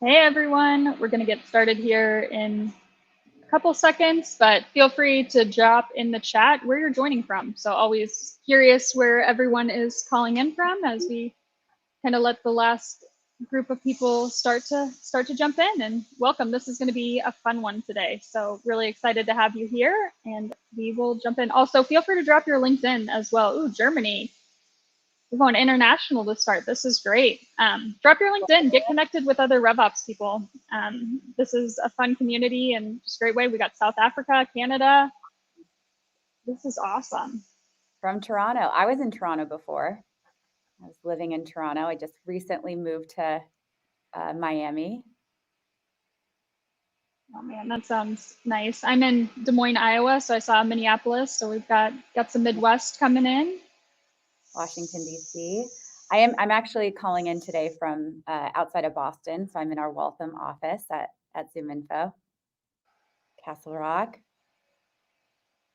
Hey everyone, we're going to get started here in a couple seconds, but feel free to drop in the chat where you're joining from. So always curious where everyone is calling in from as we kind of let the last group of people start to jump in. And welcome. This is going to be a fun one today. So really excited to have you here, and we will jump in. Also, feel free to drop your LinkedIn as well. Ooh, Germany. We're going international to start. This is great. Drop your LinkedIn, get connected with other RevOps people. This is a fun community and just a great way. We got South Africa, Canada. This is awesome. From Toronto. I was in Toronto before. I was living in Toronto. I just recently moved to Miami. Oh man, that sounds nice. I'm in Des Moines, Iowa, so I saw Minneapolis. So we've got some Midwest coming in. Washington, D.C. I'm actually calling in today from outside of Boston. So I'm in our Waltham office at ZoomInfo, Castle Rock.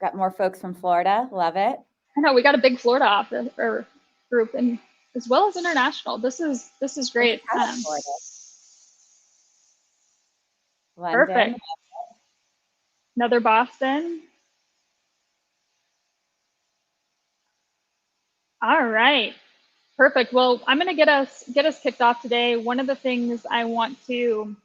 Got more folks from Florida. Love it. I know we got a big Florida office or group, and as well as international. This is great. London. Perfect. Another Boston. All right. Perfect. Well, I'm going to get us kicked off today. One of the things I want to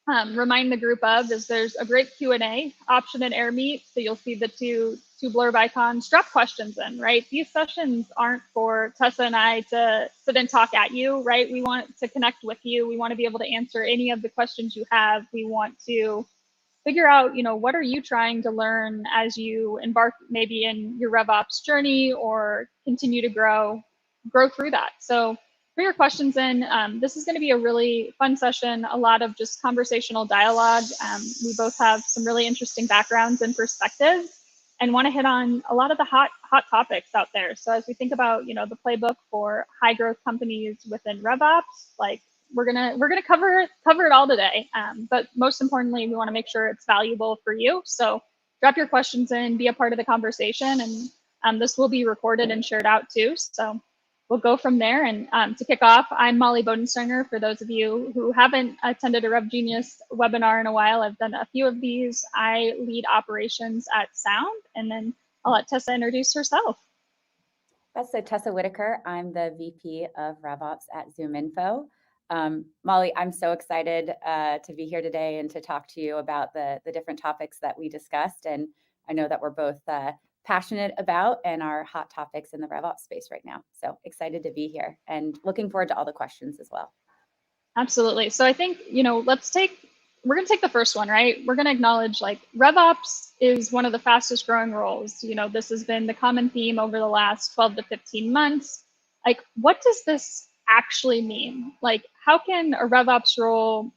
remind the group of is there's a great Q&A option in AirMeet. So you'll see the two blurb icons. Drop questions in, right? These sessions aren't for Tessa and I to sit and talk at you, right? We want to connect with you. We want to be able to answer any of the questions you have. We want to figure out, what are you trying to learn as you embark maybe in your RevOps journey or continue to grow through that. So put your questions in. This is going to be a really fun session, a lot of just conversational dialogue. We both have some really interesting backgrounds and perspectives and want to hit on a lot of the hot topics out there. So as we think about, the playbook for high growth companies within RevOps, like we're gonna cover it all today. But most importantly, we want to make sure it's valuable for you. So drop your questions in, be a part of the conversation, and this will be recorded and shared out too. So we'll go from there. And to kick off, I'm Molly Bodensteiner. For those of you who haven't attended a RevGenius webinar in a while, I've done a few of these. I lead operations at Sound, and then I'll let Tessa introduce herself. So Tessa Whitaker, I'm the VP of RevOps at ZoomInfo. Molly, I'm so excited to be here today and to talk to you about the different topics that we discussed. And I know that we're both passionate about and are hot topics in the RevOps space right now. So excited to be here and looking forward to all the questions as well. Absolutely. So I think, we're going to take the first one, right? We're going to acknowledge like RevOps is one of the fastest growing roles. This has been the common theme over the last 12 to 15 months. Like, what does this actually mean? Like, how can a RevOps role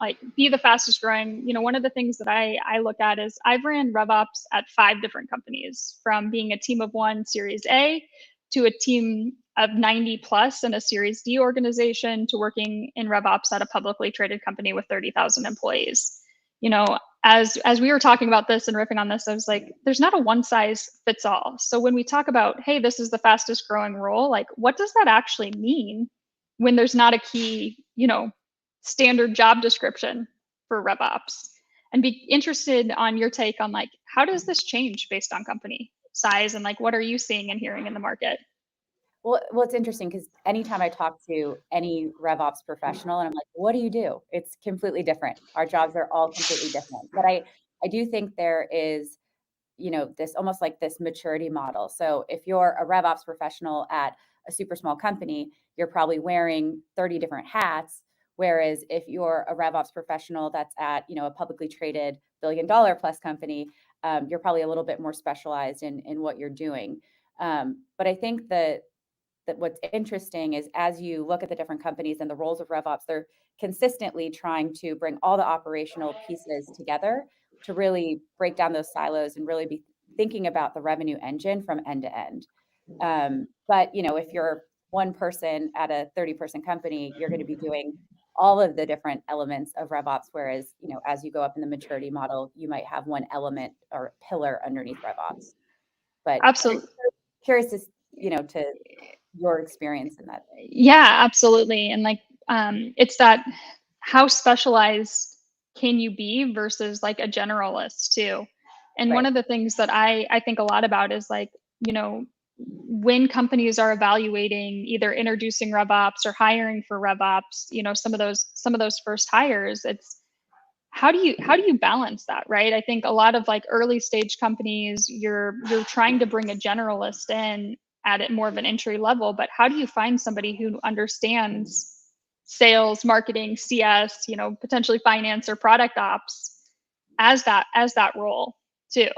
like be the fastest growing? One of the things that I look at is I've ran RevOps at 5 different companies, from being a team of 1 Series A to a team of 90 plus in a Series D organization to working in RevOps at a publicly traded company with 30,000 employees. As we were talking about this and riffing on this, I was like, there's not a one size fits all. So when we talk about, hey, this is the fastest growing role, like what does that actually mean when there's not a key, standard job description for RevOps? And be interested on your take on like, how does this change based on company size, and like, what are you seeing and hearing in the market? Well, it's interesting because anytime I talk to any RevOps professional and I'm like, what do you do? It's completely different. Our jobs are all completely different. But I do think there is, this almost like this maturity model. So if you're a RevOps professional at a super small company, you're probably wearing 30 different hats. Whereas if you're a RevOps professional that's at, a publicly traded $1 billion plus company, you're probably a little bit more specialized in what you're doing. But I think that what's interesting is as you look at the different companies and the roles of RevOps, they're consistently trying to bring all the operational pieces together to really break down those silos and really be thinking about the revenue engine from end to end. But, if you're one person at a 30-person company, you're going to be doing all of the different elements of RevOps, whereas, as you go up in the maturity model, you might have one element or pillar underneath RevOps. But Absolutely. Curious to, to your experience in that. Yeah, absolutely. And like, it's that how specialized can you be versus like a generalist too. And one Right. of the things that I think a lot about is like, you know, when companies are evaluating either introducing RevOps or hiring for RevOps, you know, some of those first hires, it's how do you balance that, right? I think a lot of like early stage companies, you're trying to bring a generalist in at it more of an entry level, but how do you find somebody who understands sales, marketing, CS, you know, potentially finance or product ops as that role too?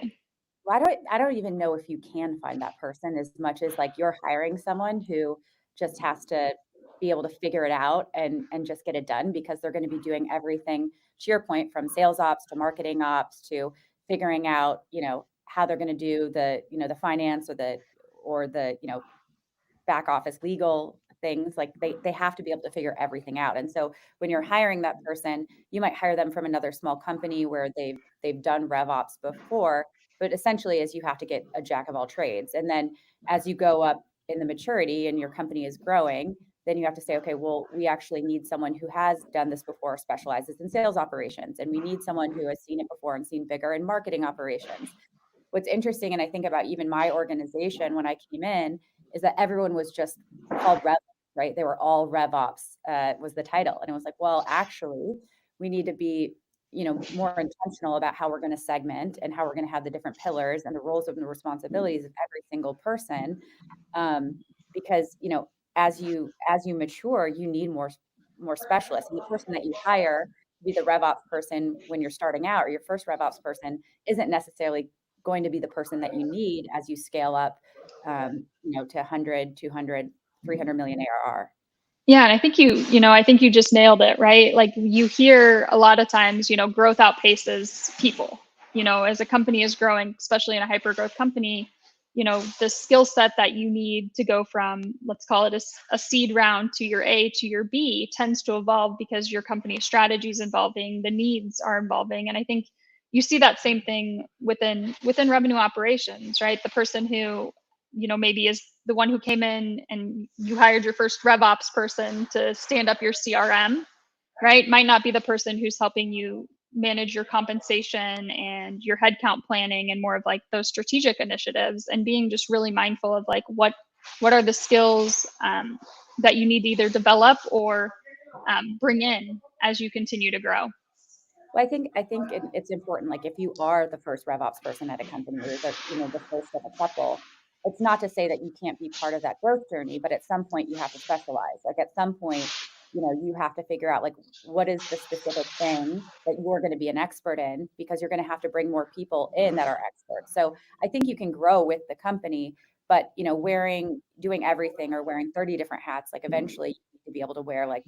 Well, I don't even know if you can find that person as much as like you're hiring someone who just has to be able to figure it out and just get it done because they're going to be doing everything to your point from sales ops to marketing ops to figuring out, how they're going to do the finance or the back office legal things like they have to be able to figure everything out. And so when you're hiring that person, you might hire them from another small company where they've done RevOps before, but essentially is you have to get a jack of all trades. And then as you go up in the maturity and your company is growing, then you have to say, okay, well, we actually need someone who has done this before, specializes in sales operations, and we need someone who has seen it before and seen bigger in marketing operations. What's interesting, and I think about even my organization when I came in, is that everyone was just called RevOps, right? They were all RevOps, was the title. And it was like, well, actually, we need to be, more intentional about how we're going to segment and how we're going to have the different pillars and the roles and the responsibilities of every single person. Um, because, as you mature, you need more specialists. And the person that you hire to be the RevOps person when you're starting out, or your first RevOps person, isn't necessarily going to be the person that you need as you scale up, to 100, 200, 300 million ARR. Yeah, and I think you just nailed it, right? Like you hear a lot of times, growth outpaces people. As a company is growing, especially in a hyper growth company, the skill set that you need to go from, let's call it a seed round to your A to your B tends to evolve because your company strategy is evolving, the needs are evolving. And I think you see that same thing within revenue operations, right? The person who maybe is the one who came in and you hired your first RevOps person to stand up your CRM, right? Might not be the person who's helping you manage your compensation and your headcount planning and more of like those strategic initiatives, and being just really mindful of like what are the skills that you need to either develop or bring in as you continue to grow. Well, I think it's important. Like if you are the first RevOps person at a company, or the first of a couple, it's not to say that you can't be part of that growth journey, but at some point you have to specialize. Like at some point, you have to figure out like what is the specific thing that you're going to be an expert in, because you're going to have to bring more people in that are experts. So I think you can grow with the company, but doing everything or wearing 30 different hats, like eventually you need to be able to wear like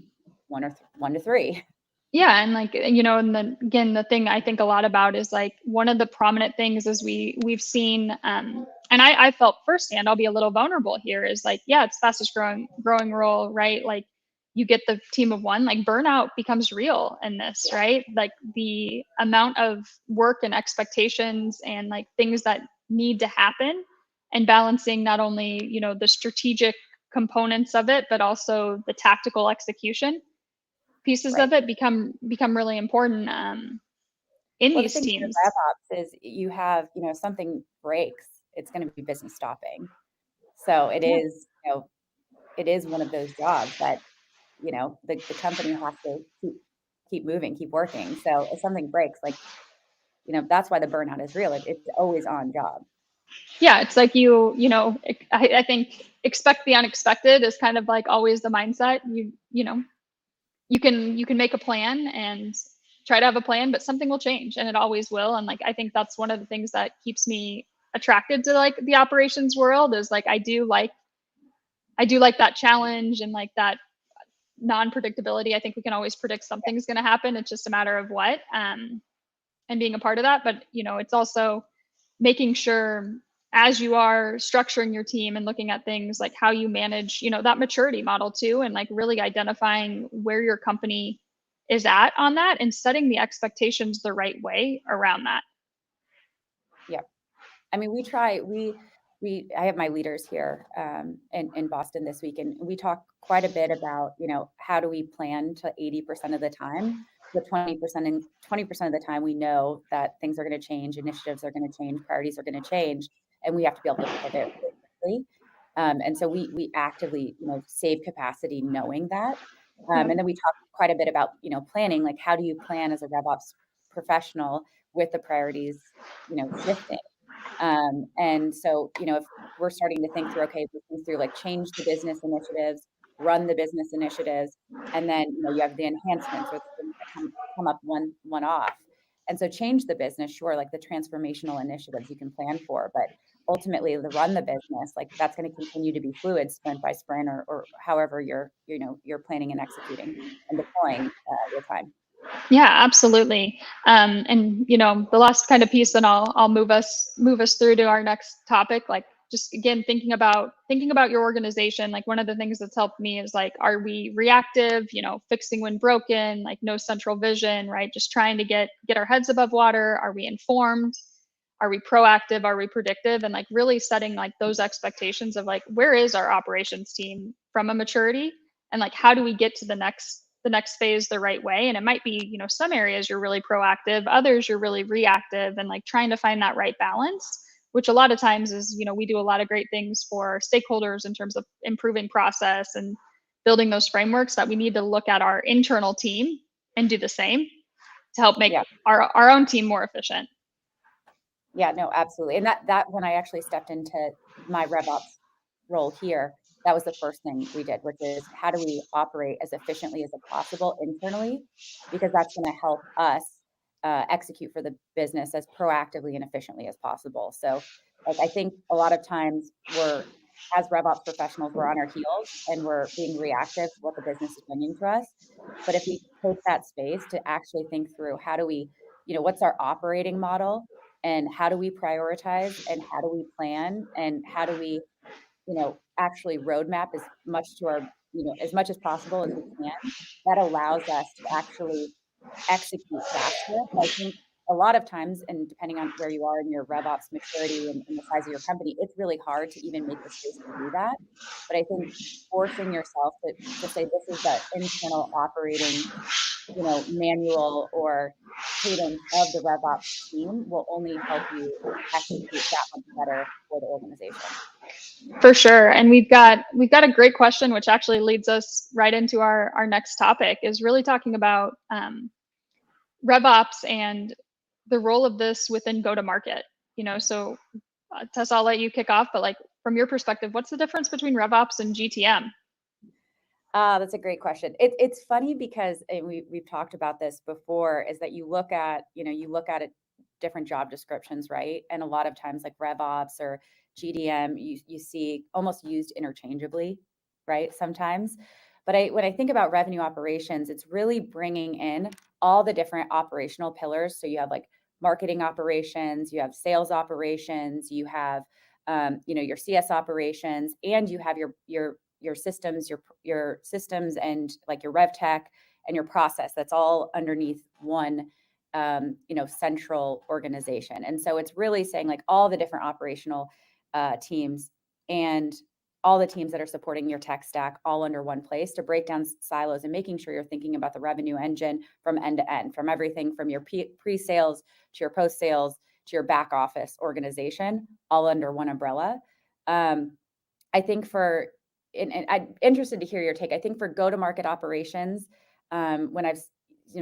one to three. Yeah, and like and then again, the thing I think a lot about is like one of the prominent things is we've seen, and I felt firsthand, I'll be a little vulnerable here, is like, yeah, it's fastest growing role, right? Like you get the team of one, like burnout becomes real in this, right? Like the amount of work and expectations and like things that need to happen, and balancing not only the strategic components of it but also the tactical execution pieces Right. of it become really important in Well, the these thing with teams. RevOps is you have, something breaks, it's going to be business stopping. So Yeah. it is one of those jobs that, the company has to keep moving, keep working. So if something breaks, like, that's why the burnout is real. It's always on job. Yeah, it's like I think expect the unexpected is kind of like always the mindset. You can make a plan and try to have a plan, but something will change and it always will. And like I think that's one of the things that keeps me attracted to like the operations world, is like I do like that challenge and like that non-predictability. I think we can always predict something's going to happen. It's just a matter of what, and being a part of that. But it's also making sure as you are structuring your team and looking at things like how you manage, that maturity model too, and like really identifying where your company is at on that and setting the expectations the right way around that. Yeah. I mean, we try, I have my leaders here in Boston this week, and we talk quite a bit about, how do we plan to 80% of the time? The 20% and 20% of the time we know that things are going to change, initiatives are going to change, priorities are going to change, and we have to be able to pivot really quickly. And so we actively, save capacity knowing that. Yep. And then we talk quite a bit about, planning, like how do you plan as a RevOps professional with the priorities, shifting. And so, if we're starting to think through, okay, we think through like change the business initiatives, run the business initiatives, and then, you have the enhancements or the things that come up one off. And so change the business, sure, like the transformational initiatives you can plan for, but ultimately the run the business, like that's going to continue to be fluid sprint by sprint or however you're planning and executing and deploying your time. Yeah, absolutely. And the last kind of piece, then I'll move us through to our next topic. Like, just again, thinking about your organization. Like, one of the things that's helped me is like, are we reactive? Fixing when broken. Like, no central vision, right? Just trying to get our heads above water. Are we informed? Are we proactive? Are we predictive? And like really setting like those expectations of like, where is our operations team from a maturity, and like how do we get to the next phase the right way? And it might be, some areas you're really proactive, others you're really reactive, and like trying to find that right balance, which a lot of times is, we do a lot of great things for stakeholders in terms of improving process and building those frameworks, that we need to look at our internal team and do the same to help make Yeah. our own team more efficient. Yeah, no, absolutely. And that when I actually stepped into my RevOps role here, that was the first thing we did, which is how do we operate as efficiently as possible internally? Because that's going to help us execute for the business as proactively and efficiently as possible. So, like, I think a lot of times as RevOps professionals, we're on our heels and we're being reactive to what the business is bringing to us. But if we take that space to actually think through how do we, what's our operating model? And how do we prioritize and how do we plan and how do we, actually roadmap as much to our, as much as possible as we can, that allows us to actually execute faster. I think a lot of times, and depending on where you are in your RevOps maturity and the size of your company, it's really hard to even make the space to do that. But I think forcing yourself to say this is the internal operating, manual or cadence of the RevOps team will only help you execute that much better for the organization. For sure. And we've got a great question, which actually leads us right into our next topic, is really talking about RevOps and the role of this within go-to-market. So Tessa, I'll let you kick off, but like from your perspective, what's the difference between RevOps and GTM? That's a great question. It's funny because we've talked about this before, is that you look at it, different job descriptions, right? And a lot of times like RevOps or GTM, you see almost used interchangeably, right? Sometimes. But when I think about revenue operations, it's really bringing in all the different operational pillars. So you have like marketing operations, you have sales operations, you have your CS operations, and you have your systems, your systems and like your rev tech and your process. That's all underneath one central organization. And so it's really saying like all the different operational teams and all the teams that are supporting your tech stack all under one place, to break down silos and making sure you're thinking about the revenue engine from end to end, from everything from your pre-sales to your post-sales to your back office organization, all under one umbrella. I think and I'm interested to hear your take. I think for go-to-market operations, when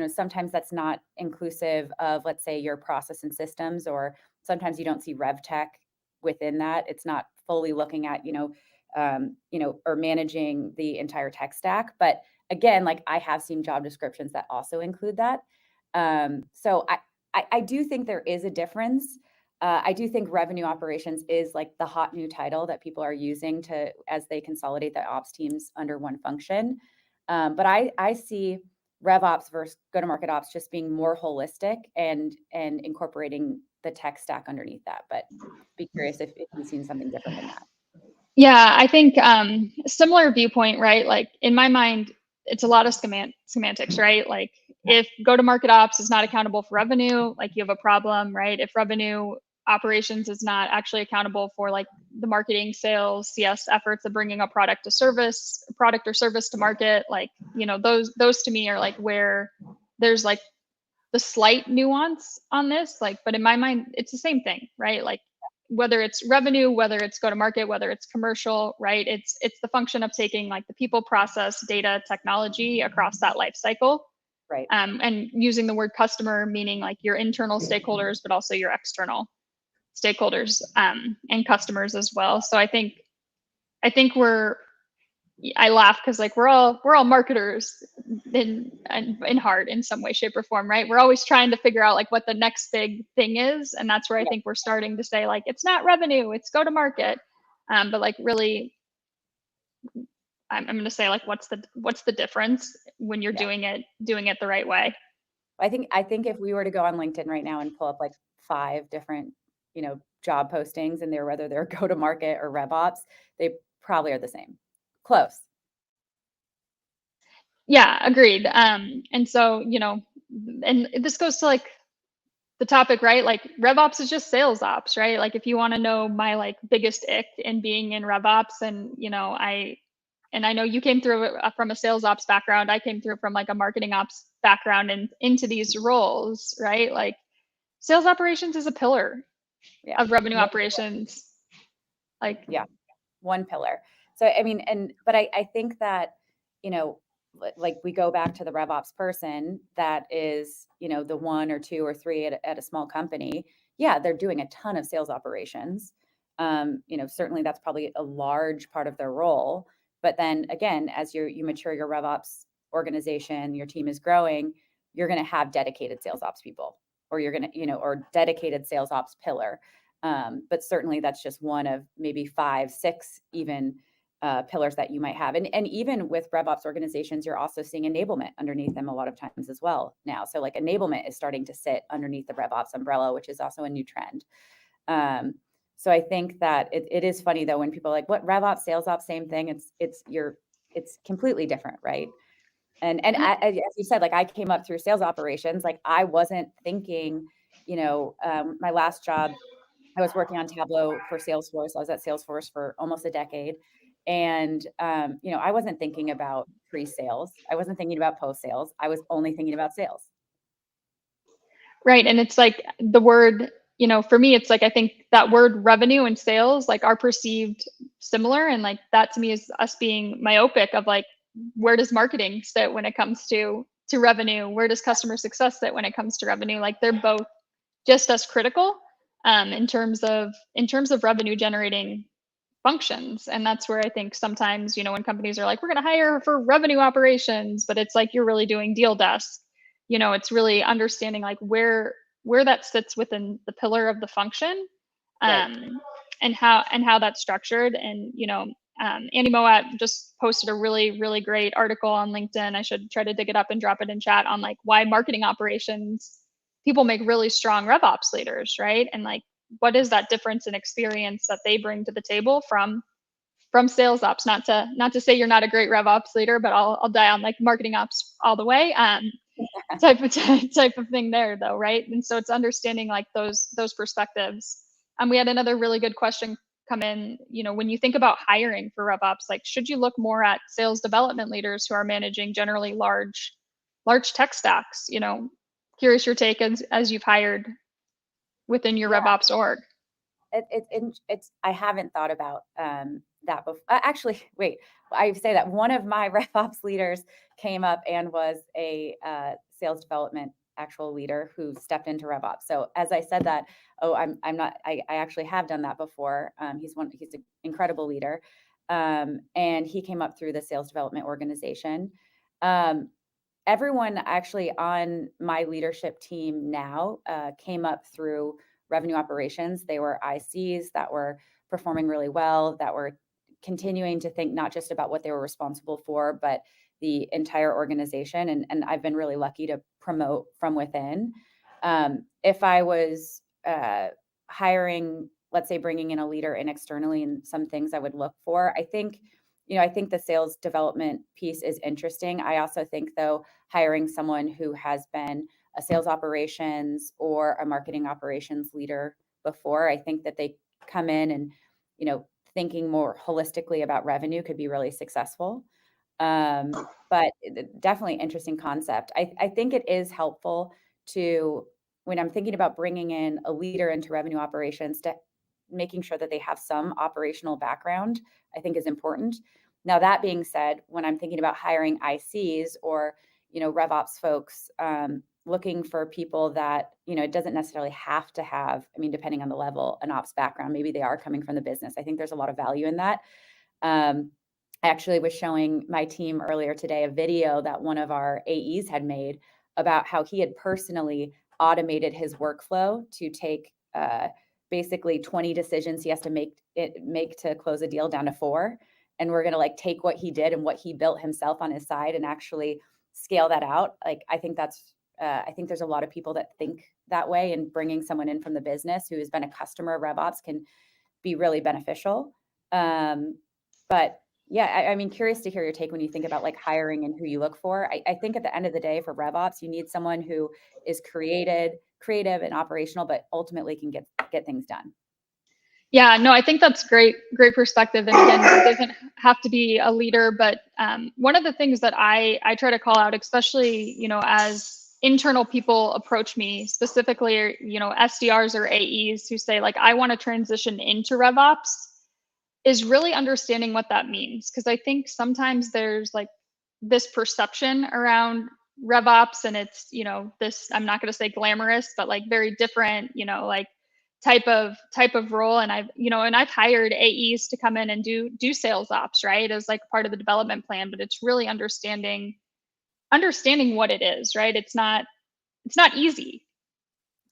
sometimes that's not inclusive of, let's say, your process and systems, or sometimes you don't see rev tech within that. It's not fully looking at, or managing the entire tech stack. But again, like I have seen job descriptions that also include that. So I do think there is a difference. I do think revenue operations is like the hot new title that people are using as they consolidate the ops teams under one function. But I see RevOps versus go-to-market ops just being more holistic and incorporating the tech stack underneath that. But be curious if you've seen something different than that. Yeah, I think similar viewpoint, right? Like in my mind, it's a lot of semantics, right? Like if go-to-market ops is not accountable for revenue, like you have a problem, right? If revenue operations is not actually accountable for like the marketing, sales, CS efforts of bringing a product or service to market. Like, those to me are like where there's like the slight nuance on this, like, but in my mind, it's the same thing, right? Like, whether it's revenue, whether it's go to market, whether it's commercial, right? It's the function of taking like the people, process, data, technology across that life cycle. Right. And using the word customer, meaning like your internal stakeholders, but also your external stakeholders, and customers as well. So I think I laugh because like we're all marketers in heart, in some way, shape, or form, right? We're always trying to figure out like what the next big thing is, and that's where I think we're starting to say like it's not revenue, it's go to market, but like really, I'm going to say like what's the difference when you're doing it the right way. I think if we were to go on LinkedIn right now and pull up like 5 different, job postings, and whether they're go to market or RevOps, they probably are the same. Close. Yeah, agreed. And so, and this goes to like the topic, right? Like RevOps is just sales ops, right? Like if you want to know my like biggest ick in being in RevOps, and I know you came through from a sales ops background. I came through from like a marketing ops background and into these roles, right? Like sales operations is a pillar of revenue operations. Like, yeah, one pillar. So, I mean, but I think that, like we go back to the RevOps person that is, the 1 or 2 or 3 at a small company. Yeah, they're doing a ton of sales operations. Certainly that's probably a large part of their role. But then again, as you mature your RevOps organization, your team is growing, you're going to have dedicated sales ops people, or you're going to, or dedicated sales ops pillar. But certainly that's just one of maybe 5, 6 even pillars that you might have. And even with RevOps organizations, you're also seeing enablement underneath them a lot of times as well now. So like enablement is starting to sit underneath the RevOps umbrella, which is also a new trend. So I think that it is funny though, when people are like, what, RevOps, sales ops, same thing. It's completely different, right? And as you said, like I came up through sales operations, like I wasn't thinking, my last job, I was working on Tableau for Salesforce. I was at Salesforce for almost a decade. And, I wasn't thinking about pre-sales. I wasn't thinking about post-sales. I was only thinking about sales. right. And it's like the word, for me, it's like I think that word revenue and sales like are perceived similar. And like that to me is us being myopic of like, where does marketing sit when it comes to revenue? Where does customer success sit when it comes to revenue? Like they're both just as critical, in terms of revenue generating functions. And that's where I think sometimes, when companies are like, we're going to hire for revenue operations, but it's like you're really doing deal desk. It's really understanding like where that sits within the pillar of the function, and how that's structured. And Andy Moat just posted a really, really great article on LinkedIn. I should try to dig it up and drop it in chat, on like why marketing operations people make really strong RevOps leaders, right? And like, what is that difference in experience that they bring to the table from sales ops? Not to say you're not a great RevOps leader, but I'll die on like marketing ops all the way. Type of thing there though, right? And so it's understanding like those perspectives. We had another really good question come in. When you think about hiring for RevOps, like should you look more at sales development leaders who are managing generally large tech stacks? Curious your take as you've hired within your RevOps org. It's I haven't thought about that before. Actually, wait, I say that one of my RevOps leaders came up and was a sales development actual leader who stepped into RevOps. So as I said that, I'm not, I actually have done that before. He's an incredible leader. And he came up through the sales development organization. Everyone actually on my leadership team now came up through revenue operations. They were ICs that were performing really well, that were continuing to think not just about what they were responsible for, but the entire organization. And I've been really lucky to promote from within. If I was hiring, let's say bringing in a leader in externally, and some things I would look for, I think the sales development piece is interesting. I also think though, hiring someone who has been a sales operations or a marketing operations leader before. I think that they come in and, thinking more holistically about revenue could be really successful. But definitely interesting concept. I think it is helpful to, when I'm thinking about bringing in a leader into revenue operations, to making sure that they have some operational background, I think is important. Now, that being said, when I'm thinking about hiring ICs or, RevOps folks, looking for people that, it doesn't necessarily have to have, I mean, depending on the level, an ops background, maybe they are coming from the business. I think there's a lot of value in that. I actually was showing my team earlier today a video that one of our AEs had made about how he had personally automated his workflow to take basically 20 decisions he has to make to close a deal down to 4. And we're going to like take what he did and what he built himself on his side and actually scale that out. Like, I think there's a lot of people that think that way, and bringing someone in from the business who has been a customer of RevOps can be really beneficial. But yeah, I mean, curious to hear your take when you think about like hiring and who you look for. I think at the end of the day for RevOps, you need someone who is creative and operational, but ultimately can get things done. Yeah, no, I think that's great perspective. And again, it doesn't have to be a leader, but one of the things that I try to call out, especially, as internal people approach me specifically, or, SDRs or AEs who say like, I want to transition into RevOps, is really understanding what that means. Because I think sometimes there's like this perception around RevOps, and it's, this, I'm not going to say glamorous, but like very different, like type of role. And I've hired AEs to come in and do sales ops, right, as like part of the development plan. But it's really understanding what it is, right? It's not easy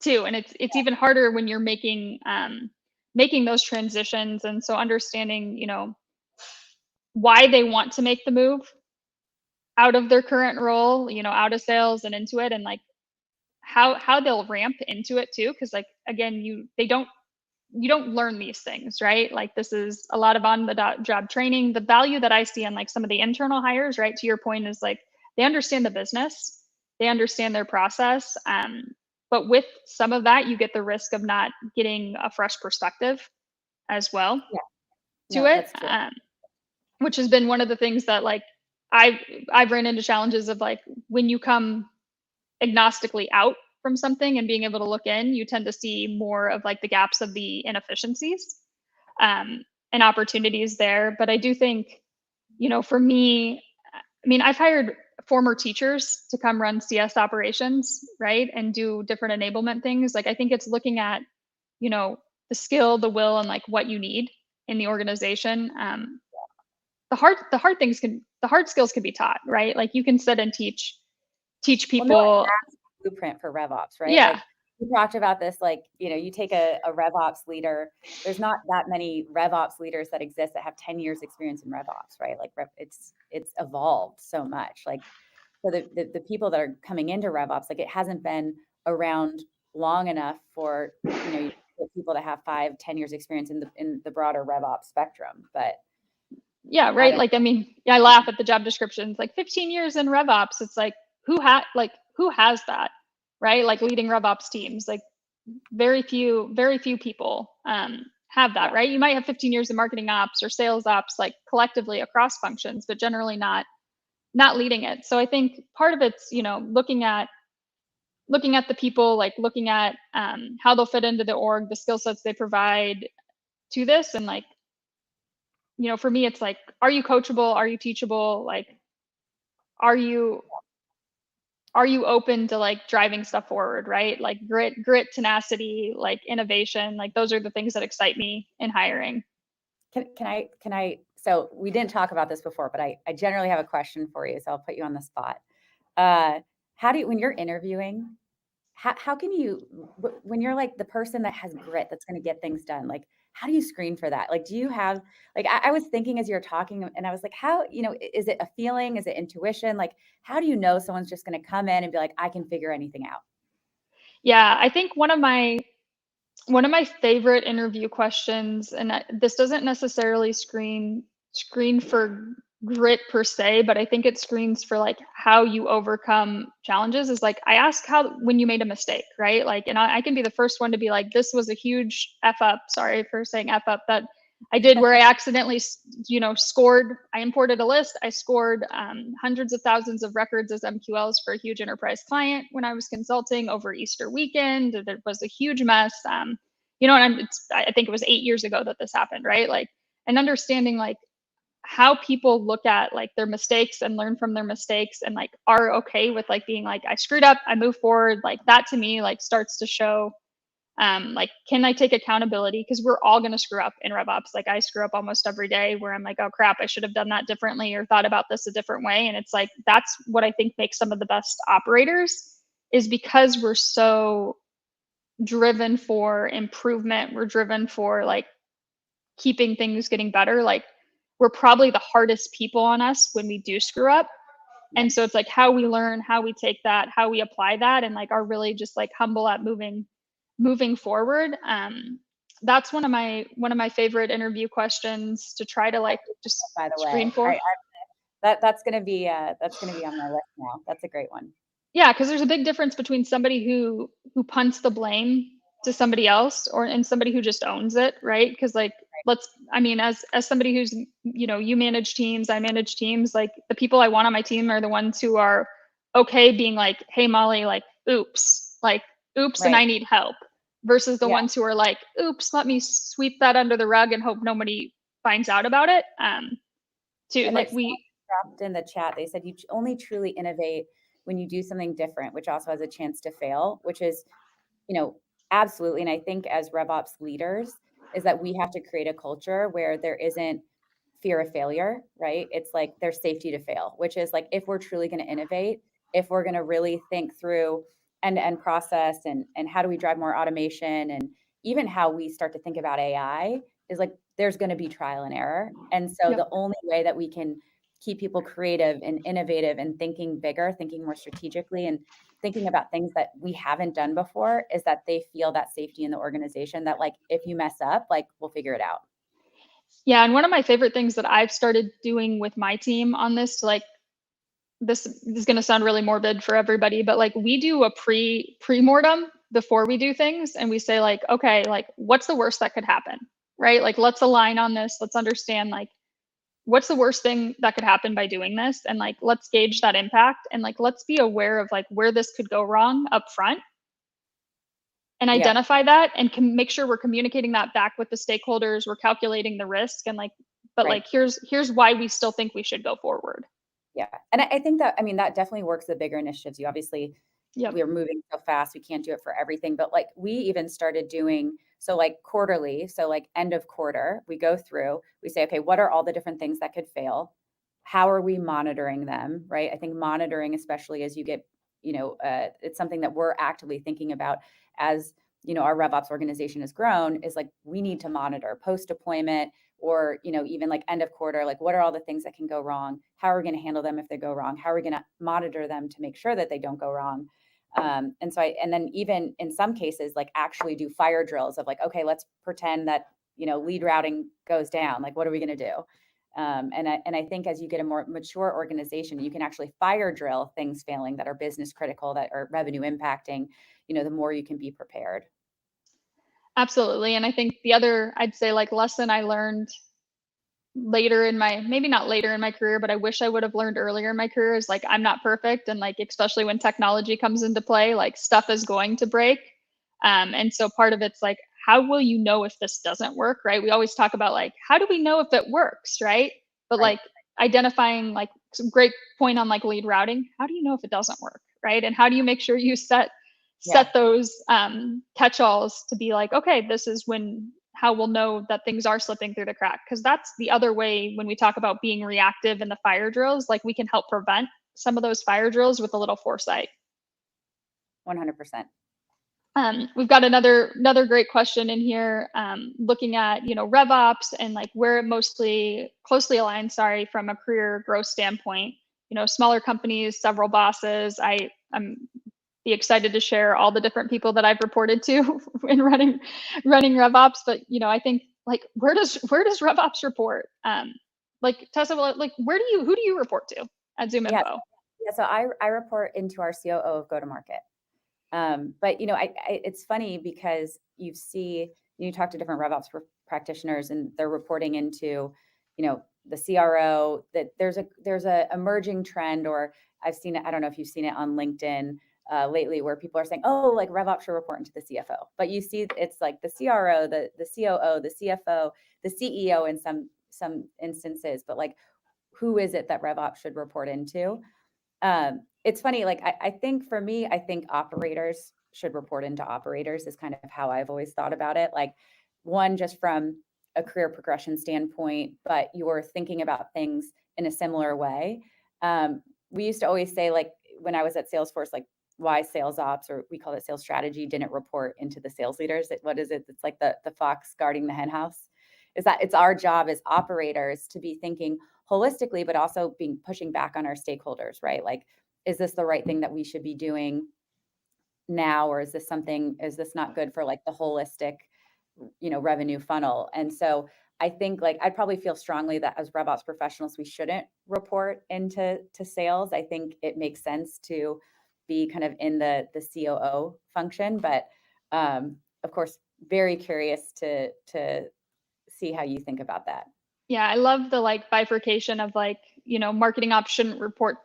too, and it's even harder when you're making those transitions. And so understanding, why they want to make the move out of their current role, out of sales and into it, and like how they'll ramp into it too. Because like again, you don't learn these things, right? Like this is a lot of on the job training. The value that I see on like some of the internal hires, right, to your point, is like they understand the business, they understand their process. But with some of that, you get the risk of not getting a fresh perspective as well Yeah, to no, it, that's true. which has been one of the things that like I've ran into challenges of, like, when you come agnostically out from something and being able to look in, you tend to see more of like the gaps of the inefficiencies, and opportunities there. But I do think, for me, I mean, I've hired former teachers to come run CS operations, right, and do different enablement things. Like I think it's looking at, the skill, the will, and like what you need in the organization. The hard skills can be taught, right? Like you can sit and teach Well, no people. blueprint for RevOps, right? Yeah, Like we talked about this, like, you take a RevOps leader, there's not that many RevOps leaders that exist that have 10 years experience in RevOps, right? Like it's evolved so much. Like, so the people that are coming into RevOps, like it hasn't been around long enough for, people to have 5-10 years experience in the broader RevOps spectrum. But yeah, I right. don't Like, I mean, yeah, I laugh at the job descriptions, like 15 years in RevOps. It's like, who has that, right? Like leading RevOps teams, like very few people have that, yeah. right? You might have 15 years in marketing ops or sales ops, like collectively across functions, but generally not leading it. So I think part of it's, looking at the people, like looking at how they'll fit into the org, the skill sets they provide to this. And like, for me, it's like, are you coachable? Are you teachable? Like, are you open to like driving stuff forward, right? Like grit, tenacity, like innovation, like those are the things that excite me in hiring. Can I, so we didn't talk about this before, but I generally have a question for you, so I'll put you on the spot. How do you, when you're interviewing, how can you, when you're like the person that has grit, that's going to get things done, like, how do you screen for that? Like, do you have, like, I was thinking as you're talking and I was like, how, is it a feeling? Is it intuition? Like, how do you know someone's just going to come in and be like, I can figure anything out? Yeah, I think one of my favorite interview questions, and this doesn't necessarily screen for grit per se, but I think it screens for like how you overcome challenges. Is like I ask how when you made a mistake, right? Like, and I can be the first one to be like, this was a huge f up. Sorry for saying f up that I did, where I accidentally, scored. I imported a list. I scored hundreds of thousands of records as MQLs for a huge enterprise client when I was consulting over Easter weekend. It was a huge mess. And I think it was 8 years ago that this happened, right? Like, and understanding like how people look at like their mistakes and learn from their mistakes and like are okay with like being like, I screwed up, I move forward. Like that to me like starts to show like, can I take accountability? Because we're all going to screw up in RevOps. Like I screw up almost every day where I'm like, oh crap, I should have done that differently or thought about this a different way. And it's like, that's what I think makes some of the best operators, is because we're so driven for improvement. We're driven for like keeping things getting better. Like we're probably the hardest people on us when we do screw up. Yeah. And so it's like how we learn, how we take that, how we apply that, and like are really just like humble at moving forward. That's one of my favorite interview questions to try to like just By the screen way, for. that's gonna be on my list now. That's a great one. Yeah, because there's a big difference between somebody who punts the blame to somebody else and somebody who just owns it, right? Because like as somebody who's you manage teams, I manage teams, like the people I want on my team are the ones who are okay being like, hey Molly, like oops, Right. and I need help, versus the Yeah. ones who are like, oops, let me sweep that under the rug and hope nobody finds out about it. To And like there's we dropped in the chat. They said you only truly innovate when you do something different, which also has a chance to fail, which is, absolutely. And I think as RevOps leaders is that we have to create a culture where there isn't fear of failure, right? It's like there's safety to fail, which is like if we're truly going to innovate, if we're going to really think through end-to-end process and how do we drive more automation and even how we start to think about AI is like there's going to be trial and error. And so Yep. the only way that we can keep people creative and innovative and thinking bigger, thinking more strategically and thinking about things that we haven't done before is that they feel that safety in the organization that like if you mess up, like we'll figure it out. Yeah, and one of my favorite things that I've started doing with my team on this, like this is going to sound really morbid for everybody, but like we do a pre-mortem before we do things, and we say like, okay, like what's the worst that could happen, right? Like let's align on this. Let's understand like what's the worst thing that could happen by doing this, and like let's gauge that impact, and like let's be aware of like where this could go wrong up front and Yeah. identify that and can make sure we're communicating that back with the stakeholders. We're calculating the risk and like, but Right. like here's why we still think we should go forward. Yeah. And I think that, I mean, that definitely works the bigger initiatives. You obviously, Yep. we're moving so fast, we can't do it for everything, but like we even started doing, so like quarterly, so like end of quarter, we go through, we say, okay, what are all the different things that could fail? How are we monitoring them? Right. I think monitoring, especially as you get, it's something that we're actively thinking about as, our RevOps organization has grown is like, we need to monitor post deployment or, even like end of quarter, like what are all the things that can go wrong? How are we going to handle them if they go wrong? How are we going to monitor them to make sure that they don't go wrong? And then even in some cases, like actually do fire drills of like, okay, let's pretend that, lead routing goes down. Like, what are we going to do? And I think as you get a more mature organization, you can actually fire drill things failing that are business critical, that are revenue impacting, the more you can be prepared. Absolutely. And I think the other, I'd say like lesson I learned later in my, maybe not later in my career, but I wish I would have learned earlier in my career is like, I'm not perfect. And like, especially when technology comes into play, like stuff is going to break. And so part of it's like, how will you know if this doesn't work, right? We always talk about like, how do we know if it works, right? But Right. like identifying like some great point on like lead routing, how do you know if it doesn't work, right? And how do you make sure you set those catch-alls to be like, okay, this is how we'll know that things are slipping through the crack. Because that's the other way when we talk about being reactive in the fire drills, like we can help prevent some of those fire drills with a little foresight. 100%. We've got another great question in here, looking at RevOps and like where it mostly closely aligns. Sorry, from a career growth standpoint, smaller companies, several bosses. I'm be excited to share all the different people that I've reported to in running RevOps. But I think like where does RevOps report? Like Tessa, like who do you report to at ZoomInfo? Yeah, so I report into our COO of go-to-market. But it's funny because you talk to different RevOps practitioners, and they're reporting into, the CRO. That there's a emerging trend, or I've seen it. I don't know if you've seen it on LinkedIn lately, where people are saying, "Oh, like RevOps should report into the CFO." But you see, it's like the CRO, the COO, the CFO, the CEO in some instances. But like, who is it that RevOps should report into? It's funny, like I think for me, I think operators should report into operators is kind of how I've always thought about it. Like, one, just from a career progression standpoint, but you're thinking about things in a similar way. We used to always say, like when I was at Salesforce, like why sales ops, or we call it sales strategy, didn't report into the sales leaders. What is it? It's like the fox guarding the hen house. Is that it's our job as operators to be thinking holistically, but also pushing back on our stakeholders, right? Like, is this the right thing that we should be doing now? Or is this not good for like the holistic, revenue funnel? And so I think, like, I'd probably feel strongly that as RevOps professionals, we shouldn't report into sales. I think it makes sense to be kind of in the COO function, but of course, very curious to see how you think about that. Yeah, I love the like bifurcation of like, marketing ops shouldn't report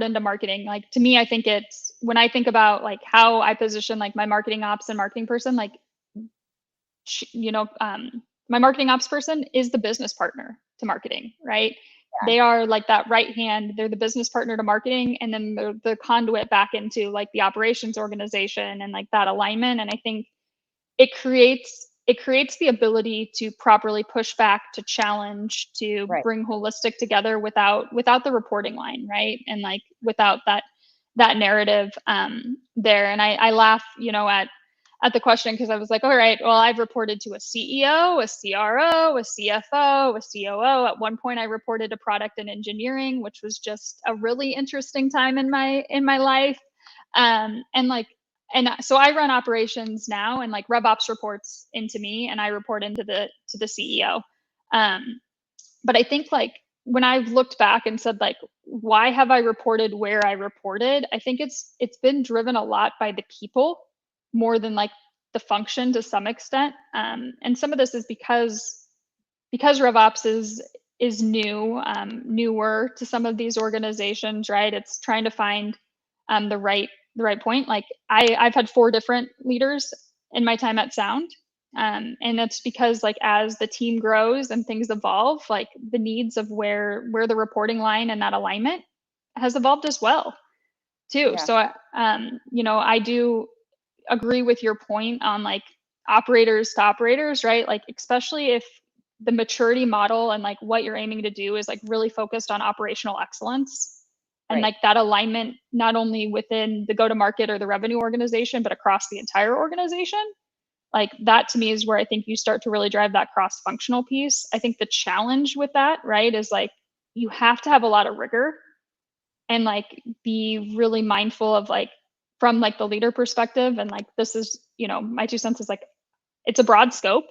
into marketing. Like to me, I think it's when I think about like how I position like my marketing ops and marketing person, like my marketing ops person is the business partner to marketing, right? Yeah. They are like that right hand, they're the business partner to marketing, and then they're the conduit back into like the operations organization and like that alignment. And I think it creates the ability to properly push back, to challenge, to Right. bring holistic together without the reporting line, right? And like without that narrative there. And I laugh, at the question, because I was like, all right, well, I've reported to a CEO, a CRO, a CFO, a COO. At one point, I reported to product and engineering, which was just a really interesting time in my life. And so I run operations now, and like RevOps reports into me, and I report into the CEO. But I think like when I've looked back and said like, why have I reported where I reported? I think it's been driven a lot by the people more than like the function to some extent. And some of this is because RevOps is newer to some of these organizations, right? It's trying to find the right point. Like I've had 4 different leaders in my time at Sound. And that's because like as the team grows and things evolve, like the needs of where the reporting line and that alignment has evolved as well too. Yeah. So I do agree with your point on like operators to operators, right? Like especially if the maturity model and like what you're aiming to do is like really focused on operational excellence, and Right. like that alignment not only within the go to market or the revenue organization, but across the entire organization. Like that to me is where I think you start to really drive that cross functional piece. I think the challenge with that, right, is like you have to have a lot of rigor and like be really mindful of like from like the leader perspective. And like this is, my 2 cents is like it's a broad scope,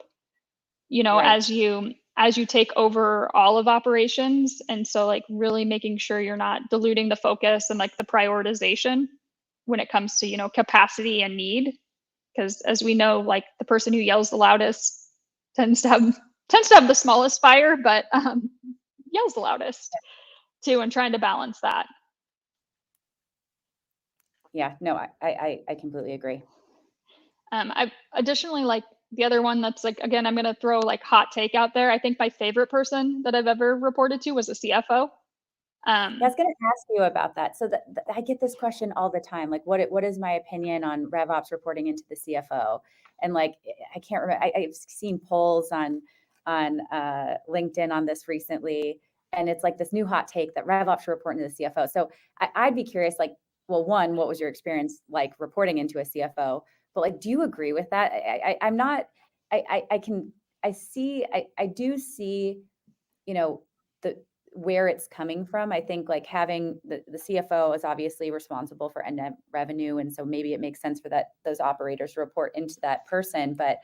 Right. as you take over all of operations. And so like really making sure you're not diluting the focus and like the prioritization when it comes to, capacity and need. Because as we know, like the person who yells the loudest tends to have the smallest fire, but yells the loudest too, and trying to balance that. Yeah. No, I completely agree. I additionally like the other one that's like, again, I'm going to throw like hot take out there. I think my favorite person that I've ever reported to was a CFO. Yeah, I was going to ask you about that. So I get this question all the time. Like, what is my opinion on RevOps reporting into the CFO? And like, I can't remember. I've seen polls on LinkedIn on this recently, and it's like this new hot take that RevOps should report into the CFO. So I'd be curious, like, well, one, what was your experience like reporting into a CFO? But like, do you agree with that? I'm not. I do see, the where it's coming from. I think like having the CFO is obviously responsible for end-to-end revenue. And so maybe it makes sense for those operators to report into that person, but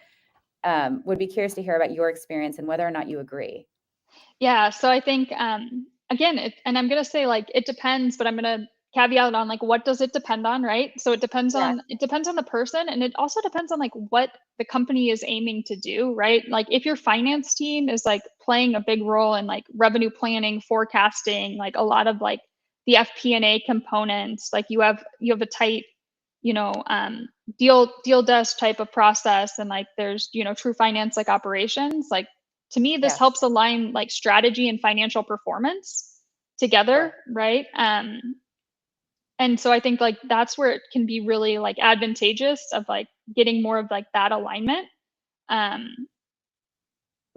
would be curious to hear about your experience and whether or not you agree. Yeah. So I think, again, and I'm going to say like, it depends, but I'm going to caveat on like, what does it depend on? Right. So it depends Yeah, on, the person, and it also depends on like what the company is aiming to do. Right. Like if your finance team is like playing a big role in like revenue planning, forecasting, like a lot of like the FP&A components, like you have a tight, you know, deal desk type of process, and like there's, true finance like operations, like to me this yeah, helps align like strategy and financial performance together, sure. right? And so I think like that's where it can be really like advantageous of like getting more of like that alignment, um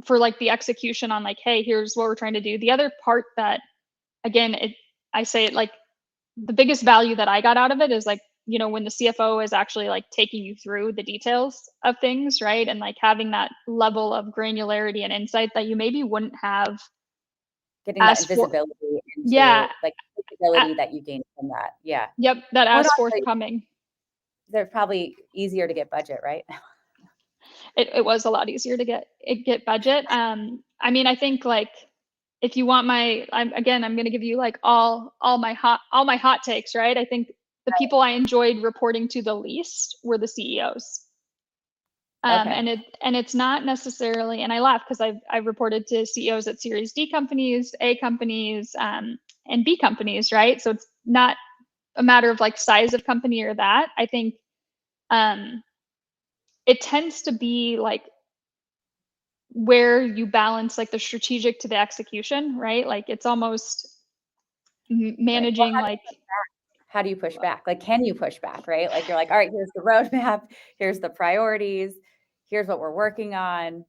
for like the execution on like, hey, here's what we're trying to do. The other part that, again, it I say it like, the biggest value that I got out of it is like, when the CFO is actually like taking you through the details of things, right? And like having that level of granularity and insight that you maybe wouldn't have Getting that as for, visibility yeah, into like a- visibility that you gain from that. Yeah. yep, that Well, and as also forthcoming. they're probably easier to get budget, right? It was a lot easier to get budget. I mean, I think like if you want I'm going to give you like all my hot takes, right? I think the people I enjoyed reporting to the least were the CEOs. Okay. And it's not necessarily, and I laugh because I've reported to CEOs at Series D companies, A companies, and B companies, right? So it's not a matter of like size of company or that. I think, um, it tends to be like where you balance like the strategic to the execution, right? Like it's almost Right. Well, managing like, how do you push back? Like, can you push back, right? Like, you're like, all right, here's the roadmap, here's the priorities, here's what we're working on.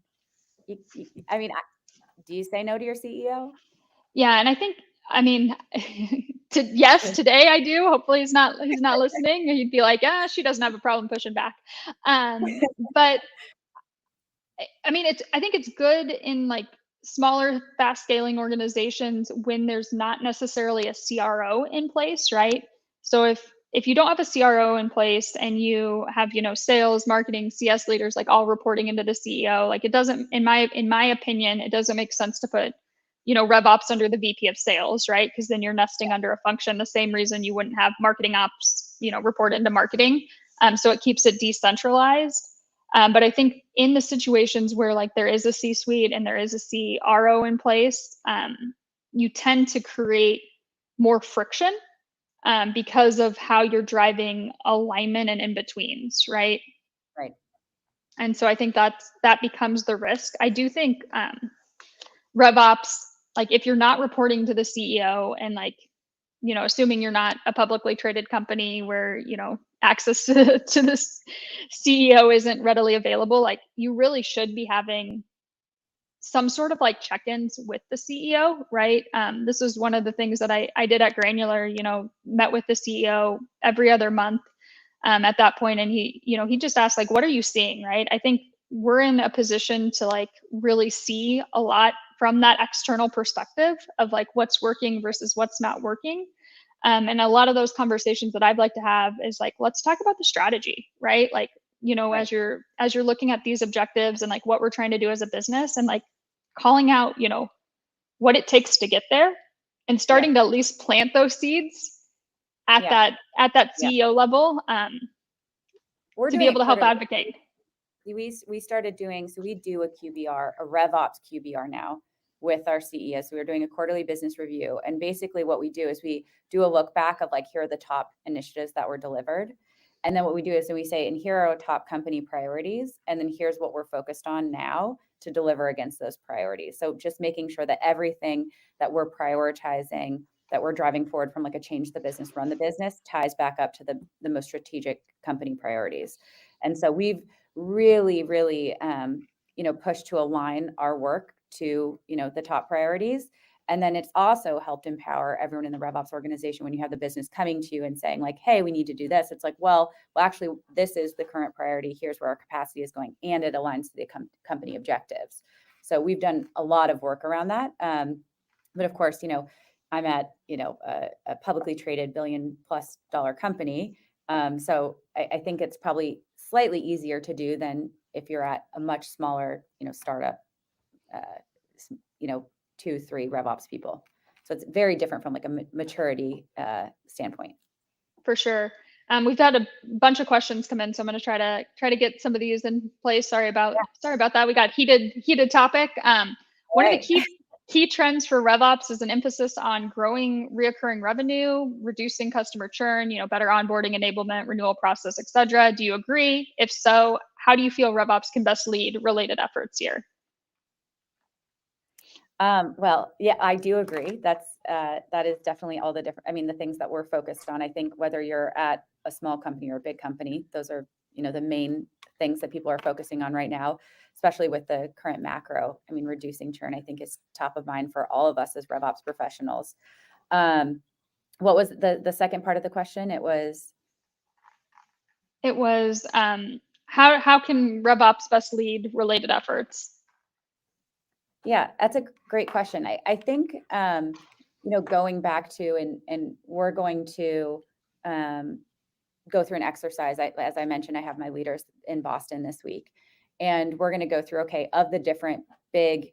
I mean, do you say no to your CEO? yeah. And I think, I mean, yes, today I do. Hopefully he's not listening. He'd be like, yeah, she doesn't have a problem pushing back. But I mean, I think it's good in like smaller, fast scaling organizations when there's not necessarily a CRO in place, right? So if you don't have a CRO in place and you have, sales, marketing, CS leaders like all reporting into the CEO, like it doesn't, in my opinion, it doesn't make sense to put, RevOps under the VP of sales, right? Because then you're nesting under a function, the same reason you wouldn't have marketing ops, report into marketing. So it keeps it decentralized. But I think in the situations where like there is a C-suite and there is a CRO in place, you tend to create more friction, because of how you're driving alignment and in betweens, right? Right. And so I think that becomes the risk. I do think, RevOps, like if you're not reporting to the CEO and like, assuming you're not a publicly traded company where, access to this CEO isn't readily available, like you really should be having some sort of like check-ins with the CEO, right? This was one of the things that I did at Granular, met with the CEO every other month, at that point, and he just asked like, what are you seeing, right? I think we're in a position to like really see a lot from that external perspective of like what's working versus what's not working. And a lot of those conversations that I'd like to have is like, let's talk about the strategy, right? Like, Right. as you're looking at these objectives and like what we're trying to do as a business, and like calling out, what it takes to get there, and Yep. starting to at least plant those seeds at Yeah. that Yeah. CEO level, We're to be doing able it to help quarterly. advocate. We started doing, so we do a QBR, a RevOps QBR now with our CEO. So we're doing a quarterly business review. And basically what we do is we do a look back of like, here are the top initiatives that were delivered. And then what we do is we say, and here are our top company priorities. And then here's what we're focused on now to deliver against those priorities. So just making sure that everything that we're prioritizing, that we're driving forward from like a change the business, run the business, ties back up to the most strategic company priorities. And so we've really, really, push to align our work to, the top priorities. And then it's also helped empower everyone in the RevOps organization when you have the business coming to you and saying like, hey, we need to do this. It's like, well, actually, this is the current priority. Here's where our capacity is going. And it aligns to the company objectives. So we've done a lot of work around that. But of course, I'm at, a publicly traded $1 billion+ company. So I think it's probably slightly easier to do than if you're at a much smaller, startup, uh, 2, 3 RevOps people. So it's very different from like a maturity standpoint. For sure. We've had a bunch of questions come in, so I'm going to try to get some of these in place. Sorry about that. We got heated topic. One of the key trends for RevOps is an emphasis on growing reoccurring revenue, reducing customer churn, better onboarding, enablement, renewal process, etc. Do you agree? If so, how do you feel RevOps can best lead related efforts here? Well, yeah, I do agree. That is definitely all the different, I mean, the things that we're focused on. I think whether you're at a small company or a big company, those are, the main things that people are focusing on right now, especially with the current macro. I mean, reducing churn, I think, is top of mind for all of us as RevOps professionals. What was the second part of the question? It was how can RevOps best lead related efforts? Yeah, that's a great question. I think, going back to, and we're going to go through an exercise. As I mentioned, I have my leaders in Boston this week, and we're going to go through, okay, of the different big,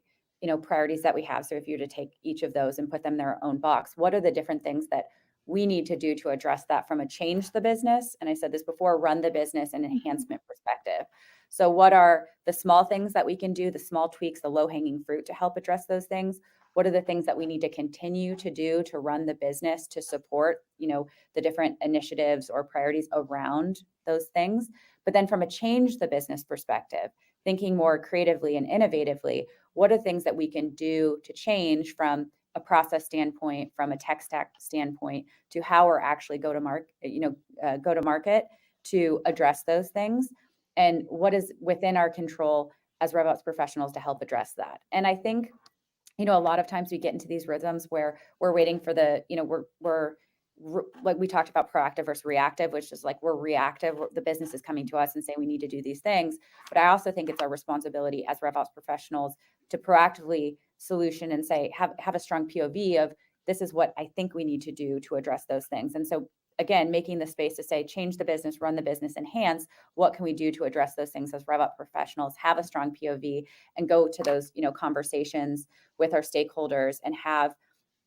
priorities that we have. So if you were to take each of those and put them in their own box, what are the different things that we need to do to address that from a change the business? And I said this before, run the business and enhancement perspective. So what are the small things that we can do, the small tweaks, the low-hanging fruit to help address those things? What are the things that we need to continue to do to run the business to support, the different initiatives or priorities around those things? But then from a change the business perspective, thinking more creatively and innovatively, what are things that we can do to change from a process standpoint, from a tech stack standpoint, to how we're actually go to market to address those things, and what is within our control as RevOps professionals to help address that. And I think, a lot of times we get into these rhythms where we're waiting for we're like we talked about proactive versus reactive, which is like we're reactive. The business is coming to us and saying we need to do these things. But I also think it's our responsibility as RevOps professionals to proactively solution and say, have a strong POV of this is what I think we need to do to address those things. And so again, making the space to say, change the business, run the business, enhance, what can we do to address those things as RevOps professionals, have a strong POV and go to those, conversations with our stakeholders and have,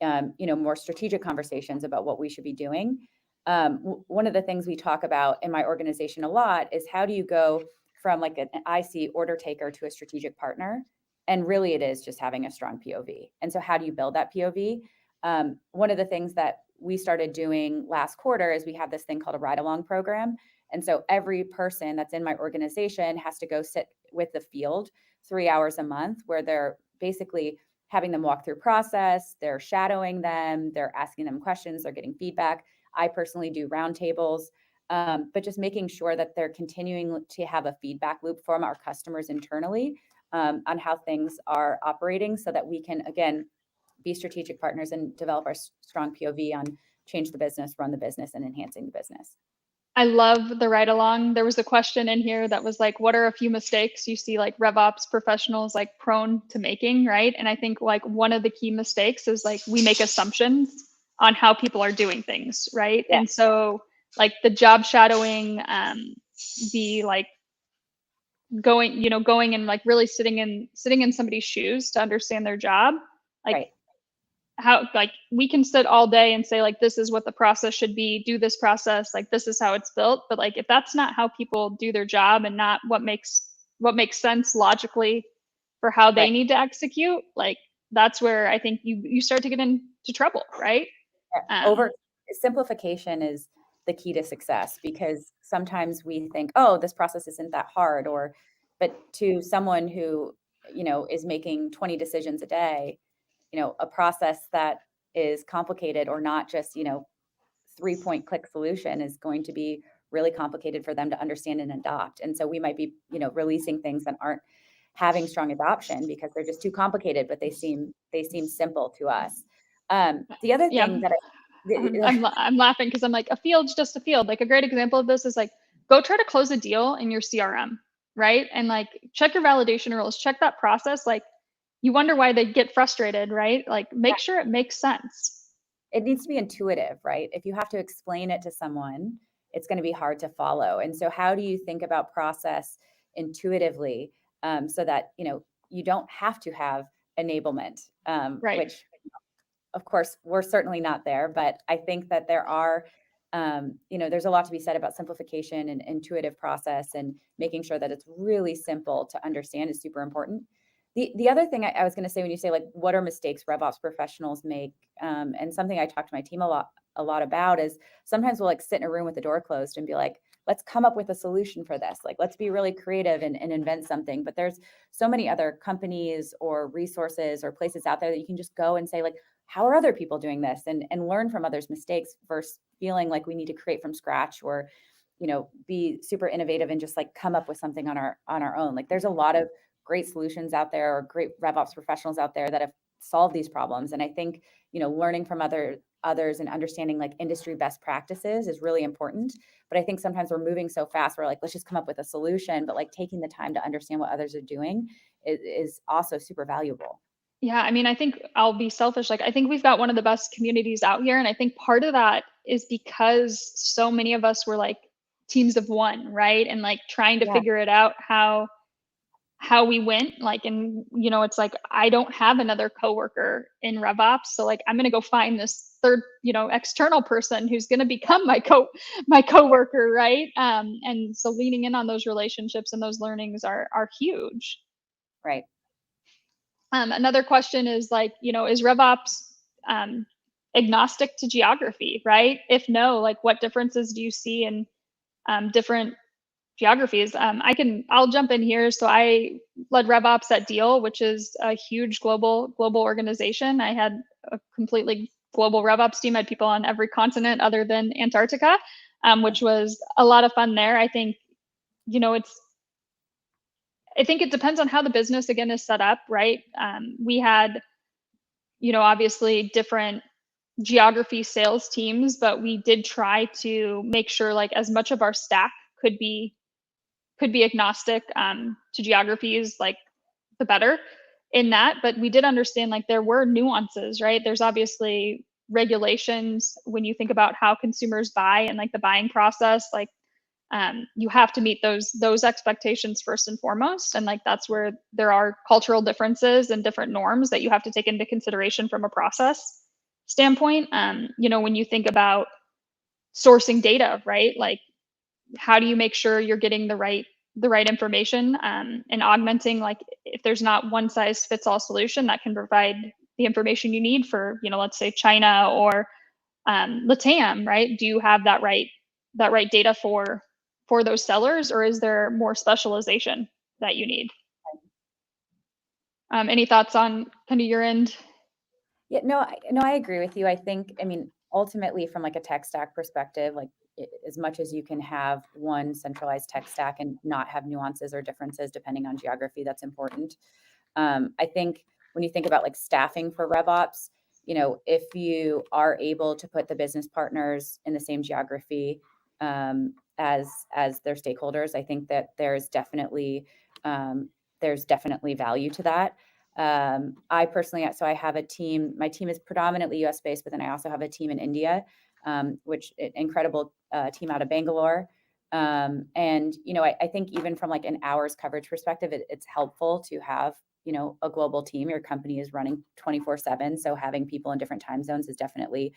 more strategic conversations about what we should be doing. One of the things we talk about in my organization a lot is how do you go from like an IC order taker to a strategic partner? And really it is just having a strong POV. And so how do you build that POV? One of the things that we started doing last quarter is we have this thing called a ride along program. And so every person that's in my organization has to go sit with the field 3 hours a month where they're basically having them walk through process, they're shadowing them, they're asking them questions, they're getting feedback. I personally do roundtables, but just making sure that they're continuing to have a feedback loop from our customers internally on how things are operating so that we can, again, be strategic partners and develop our strong POV on change the business, run the business, and enhancing the business. I love the ride along. There was a question in here that was like, what are a few mistakes you see like RevOps professionals like prone to making, right? And I think like one of the key mistakes is like we make assumptions on how people are doing things, right? Yeah. And so like the job shadowing, the like going and like really sitting in somebody's shoes to understand their job, like Right. how like we can sit all day and say like this is what the process should be, do this process, like this is how it's built, but like if that's not how people do their job and not what makes sense logically for how they Right. need to execute, like that's where I think you start to get into trouble, right? Over simplification is the key to success because sometimes we think, oh, this process isn't that hard, but to someone who, is making 20 decisions a day, a process that is complicated or not just, 3-point click solution is going to be really complicated for them to understand and adopt. And so we might be, releasing things that aren't having strong adoption because they're just too complicated, but they seem simple to us. The other Yeah. thing that I'm laughing because I'm like, a field's just a field. Like a great example of this is like, go try to close a deal in your CRM, right? And like, check your validation rules, check that process. Like, you wonder why they get frustrated, right? Like, make sure it makes sense. it needs to be intuitive, right? If you have to explain it to someone, it's going to be hard to follow. And so how do you think about process intuitively so that, you don't have to have enablement, Right. which of course, we're certainly not there, but I think that there are, there's a lot to be said about simplification and intuitive process, and making sure that it's really simple to understand is super important. The other thing I was going to say, when you say like, what are mistakes RevOps professionals make, and something I talk to my team a lot about is sometimes we'll like sit in a room with the door closed and be like, let's come up with a solution for this. Like, let's be really creative and invent something. But there's so many other companies or resources or places out there that you can just go and say like, how are other people doing this, and learn from others' mistakes versus feeling like we need to create from scratch, or be super innovative and just like come up with something on our own. Like, there's a lot of great solutions out there, or great RevOps professionals out there that have solved these problems. And I think learning from others and understanding like industry best practices is really important. But I think sometimes we're moving so fast, we're like, let's just come up with a solution, but like taking the time to understand what others are doing is also super valuable. Yeah, I mean, I think I'll be selfish. Like, I think we've got one of the best communities out here. And I think part of that is because so many of us were like teams of one, right? And like trying to Yeah, figure it out how we went. Like, and it's like I don't have another coworker in RevOps. So like I'm gonna go find this third, external person who's gonna become my coworker, right? And so leaning in on those relationships and those learnings are huge. right. Another question is like, is RevOps um, agnostic to geography, right? If no, like what differences do you see in different geographies? I'll jump in here. So I led RevOps at Deal, which is a huge global organization. I had a completely global RevOps team. I had people on every continent other than Antarctica, which was a lot of fun there. You know, it's I think it depends on how the business again is set up, right? We had, obviously different geography sales teams, but we did try to make sure like as much of our stack could be agnostic to geographies, like the better in that. But we did understand like there were nuances, right? There's obviously regulations when you think about how consumers buy and like the buying process. Like you have to meet those expectations first and foremost, and like that's where there are cultural differences and different norms that you have to take into consideration from a process standpoint. When you think about sourcing data, right? Like how do you make sure you're getting the right information, and augmenting, like if there's not one size fits all solution that can provide the information you need for, let's say China or Latam, right? Do you have that right data for those sellers, or is there more specialization that you need? Any thoughts on kind of your end? Yeah, no, I agree with you. I mean, ultimately, from like a tech stack perspective, like as much as you can have one centralized tech stack and not have nuances or differences depending on geography, that's important. I think when you think about like staffing for RevOps, if you are able to put the business partners in the same geography as their stakeholders, I think that there's definitely value to that. I personally, so I have a team. My team is predominantly U.S. based, but then I also have a team in India, which incredible team out of Bangalore. And I think even from like an hours coverage perspective, it's helpful to have a global team. Your company is running 24/7, so having people in different time zones is definitely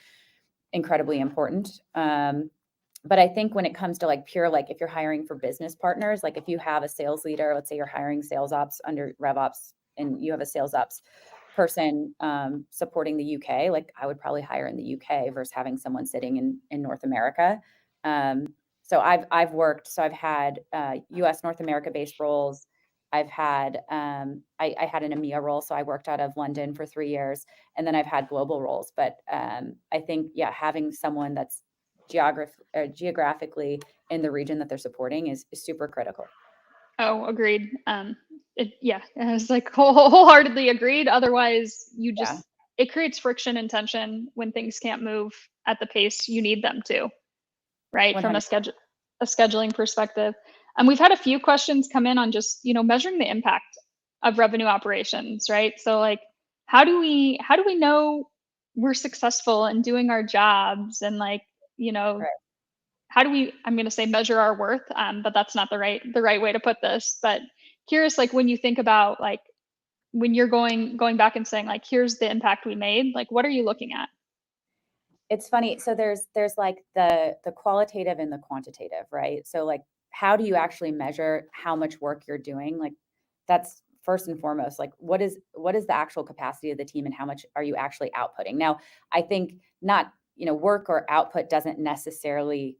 incredibly important. But I think when it comes to like pure, like if you're hiring for business partners, like if you have a sales leader, let's say you're hiring sales ops under RevOps, and you have a sales ops person supporting the UK, like I would probably hire in the UK versus having someone sitting in North America. Um, so I've had US North America based roles. I've had I had an EMEA role, so I worked out of London for 3 years, and then I've had global roles. But I think, yeah, having someone that's geographically in the region that they're supporting is super critical. Oh, agreed. Yeah, it's like wholeheartedly agreed. Otherwise, Yeah, it creates friction and tension when things can't move at the pace you need them to, right? From 100. a scheduling perspective. And we've had a few questions come in on just, measuring the impact of revenue operations, right? So like, how do we know we're successful in doing our jobs, and like, you know, Right. how do we, I'm going to say measure our worth, but that's not the right way to put this. But curious, like when you think about like when you're going back and saying like, here's the impact we made, like, what are you looking at? It's funny. So there's like the qualitative and the quantitative, right? So like, how do you actually measure how much work you're doing? Like, that's first and foremost. Like, what is the actual capacity of the team, and how much are you actually outputting? Now, I think not, work or output doesn't necessarily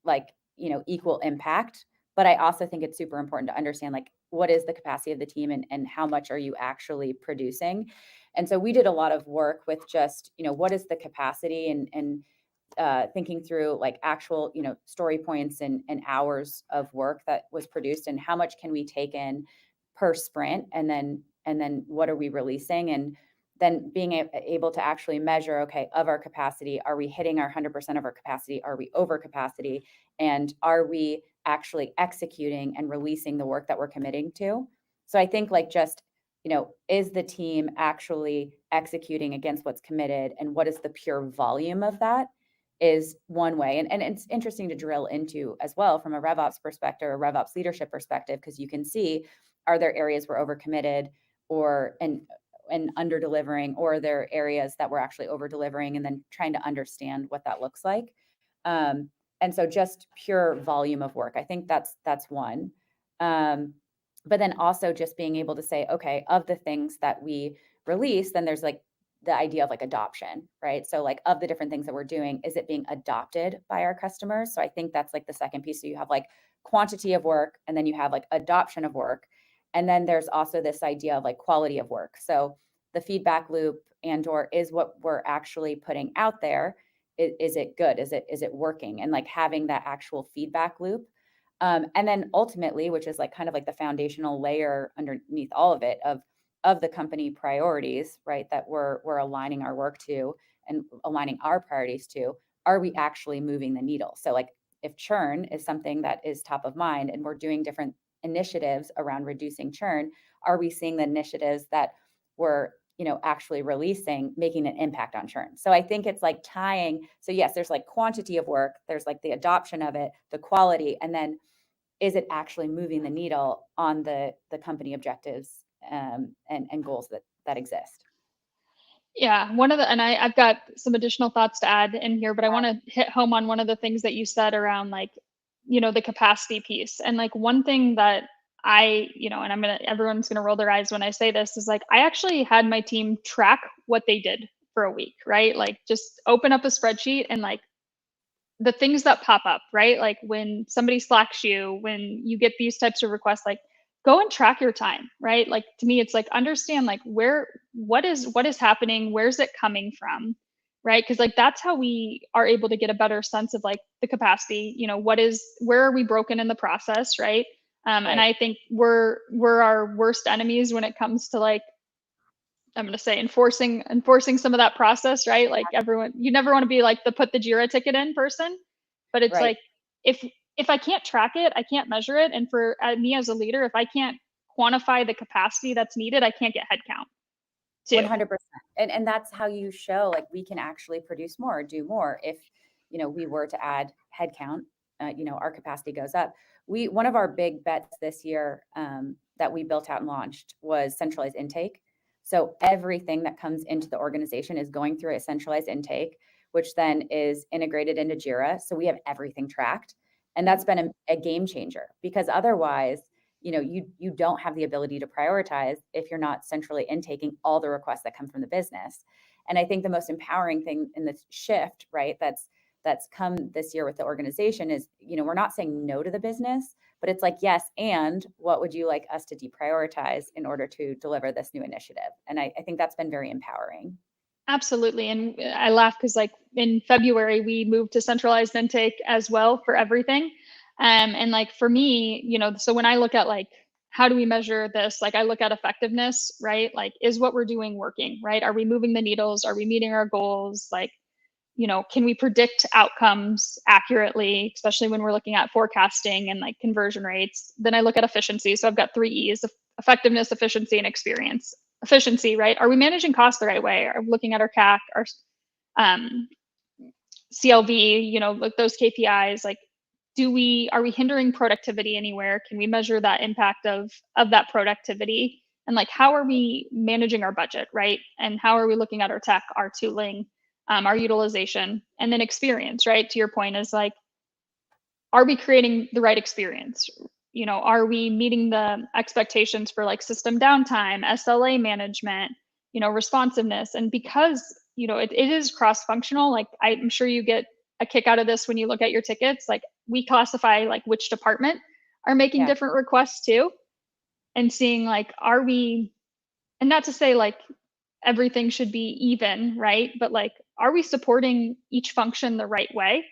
like, equal impact. But I also think it's super important to understand like, what is the capacity of the team, and how much are you actually producing? And so we did a lot of work with just, what is the capacity, and thinking through like actual, story points and hours of work that was produced, and how much can we take in per sprint, and then what are we releasing, and then being able to actually measure, okay, of our capacity, are we hitting our 100% of our capacity? Are we over capacity? And are we actually executing and releasing the work that we're committing to? So I think like just, is the team actually executing against what's committed, and what is the pure volume of that is one way. And it's interesting to drill into as well from a RevOps perspective, or RevOps leadership perspective, because you can see, are there areas we're overcommitted or and under delivering, or are there areas that we're actually over delivering, and then trying to understand what that looks like. And so just pure volume of work, I think that's one. But then also just being able to say, okay, of the things that we release, then there's like the idea of like adoption, right? So like, of the different things that we're doing, is it being adopted by our customers? So I think that's like the second piece. So you have like quantity of work, and then you have like adoption of work. And then there's also this idea of like quality of work. So the feedback loop, and/or is what we're actually putting out there, is it good? Is it working? And like having that actual feedback loop. And then ultimately, which is like kind of like the foundational layer underneath all of it, of the company priorities, right? That we're aligning our work to, and aligning our priorities to, are we actually moving the needle? So like, if churn is something that is top of mind, and we're doing different initiatives around reducing churn, are we seeing the initiatives that we're, actually releasing, making an impact on churn? So I think it's like tying. So yes, there's like quantity of work, there's like the adoption of it, the quality, and then is it actually moving the needle on the company objectives, and goals that exist? Yeah, and I've got some additional thoughts to add in here, but I want to hit home on one of the things that you said around like, the capacity piece. And like one thing that and everyone's gonna roll their eyes when I say this, is like, I actually had my team track what they did for a week, right? Like, just open up a spreadsheet and like the things that pop up, right? Like when somebody slacks you, when you get these types of requests, like, go and track your time, right? Like, to me, it's like, understand like what is happening, where's it coming from, right? Because like that's how we are able to get a better sense of like the capacity, where are we broken in the process, right? And Right. I think we're our worst enemies when it comes to like, I'm going to say, enforcing some of that process, right? Like, everyone, you never want to be like the put the Jira ticket in person, but it's Right. like, if if I can't track it, I can't measure it, and for me as a leader, if I can't quantify the capacity that's needed, I can't get headcount too. 100%. And that's how you show like we can actually produce more, do more. If, we were to add headcount, our capacity goes up. One of our big bets this year, that we built out and launched, was centralized intake. So everything that comes into the organization is going through a centralized intake, which then is integrated into Jira. So we have everything tracked. And that's been a game changer, because otherwise, you don't have the ability to prioritize if you're not centrally intaking all the requests that come from the business. And I think the most empowering thing in this shift, right, that's come this year with the organization is, we're not saying no to the business, but it's like, yes, and what would you like us to deprioritize in order to deliver this new initiative? And I think that's been very empowering. Absolutely. And I laugh because, like, in February, we moved to centralized intake as well for everything. And like for me, so when I look at like, how do we measure this? Like, I look at effectiveness, right? Like, is what we're doing working, right? Are we moving the needles? Are we meeting our goals? Like, can we predict outcomes accurately, especially when we're looking at forecasting and like conversion rates? Then I look at efficiency. So I've got three E's: effectiveness, efficiency, and experience. Efficiency, right? Are we managing costs the right way? Are we looking at our CAC, our um, CLV, like those KPIs? Like, are we hindering productivity anywhere? Can we measure that impact of that productivity? And like, how are we managing our budget, right? And how are we looking at our tech, our tooling, our utilization, and then experience, right? To your point is like, are we creating the right experience? Are we meeting the expectations for like system downtime, SLA management, responsiveness? And because, it is cross-functional, like I'm sure you get a kick out of this when you look at your tickets, like we classify like which department are making different requests too, and seeing like, are we, and not to say like everything should be even, right? But like, are we supporting each function the right way?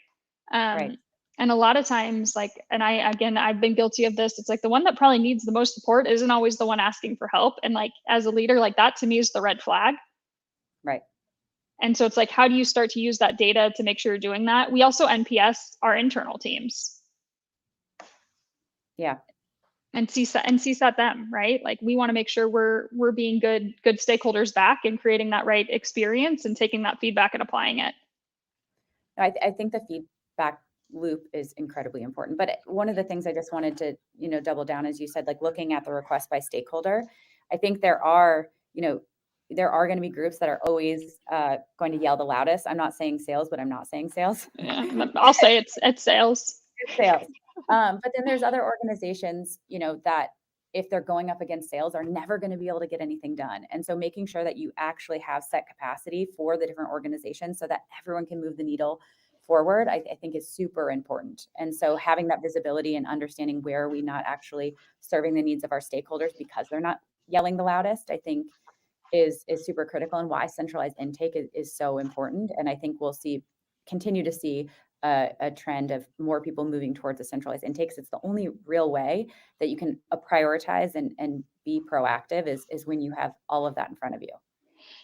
Right. And a lot of times, like, and I've been guilty of this. It's like the one that probably needs the most support isn't always the one asking for help. And like, as a leader, like that to me is the red flag. Right. And so it's like, how do you start to use that data to make sure you're doing that? We also NPS our internal teams. Yeah. And CSAT them, right? Like we want to make sure we're being good stakeholders back and creating that right experience and taking that feedback and applying it. I think the feedback loop is incredibly important. But one of the things I just wanted to, double down, as you said, like looking at the request by stakeholder, I think there are going to be groups that are always going to yell the loudest. I'm not saying sales, but I'm not saying sales. Yeah, I'll say it's sales. It's sales. But then there's other organizations, that if they're going up against sales are never going to be able to get anything done. And so making sure that you actually have set capacity for the different organizations so that everyone can move the needle forward, I think is super important. And so having that visibility and understanding where are we not actually serving the needs of our stakeholders because they're not yelling the loudest, I think is super critical, and why centralized intake is so important. And I think we'll continue to see a trend of more people moving towards a centralized intake. It's the only real way that you can prioritize and be proactive is when you have all of that in front of you.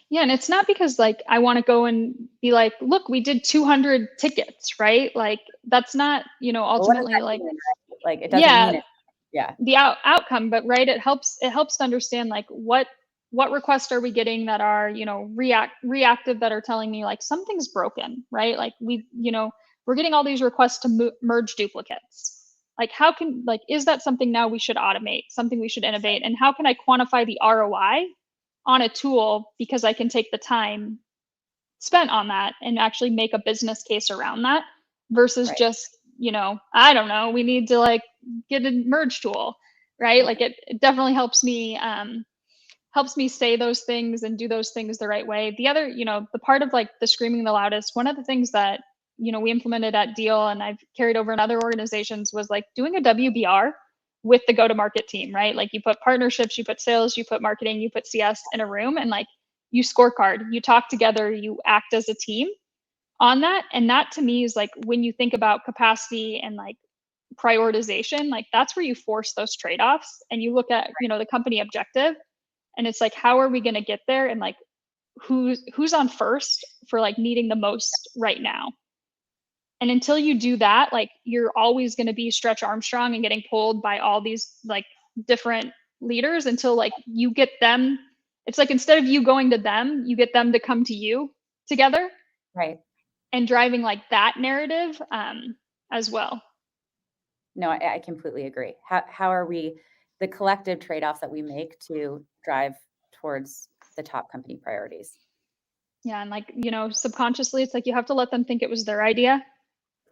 Yeah, and it's not because like I want to go and be like, look, we did 200 tickets, right? Like that's not, ultimately like mean, right? Like it doesn't mean it. Yeah. The outcome, but right, it helps to understand like what requests are we getting that are, reactive, that are telling me like something's broken, right? Like we're getting all these requests to merge duplicates. Like how can, like, is that something now we should automate, something we should innovate? And how can I quantify the ROI on a tool, because I can take the time spent on that and actually make a business case around that versus just, I don't know, we need to like get a merge tool, right? Like it definitely helps me say those things and do those things the right way. The other, the part of like the screaming the loudest, one of the things that, we implemented at Deal and I've carried over in other organizations was like doing a WBR with the go-to-market team, right? Like you put partnerships, you put sales, you put marketing, you put CS in a room, and like you scorecard, you talk together, you act as a team on that. And that to me is like when you think about capacity and like prioritization, like that's where you force those trade-offs and you look at, the company objective, and it's like, how are we going to get there? And like, who's on first for like needing the most right now? And until you do that, like you're always going to be Stretch Armstrong and getting pulled by all these like different leaders until like you get them. It's like instead of you going to them, you get them to come to you together. Right. And driving like that narrative as well. No, I completely agree. How are we, the collective trade-offs that we make to drive towards the top company priorities? Yeah, and like, subconsciously it's like you have to let them think it was their idea.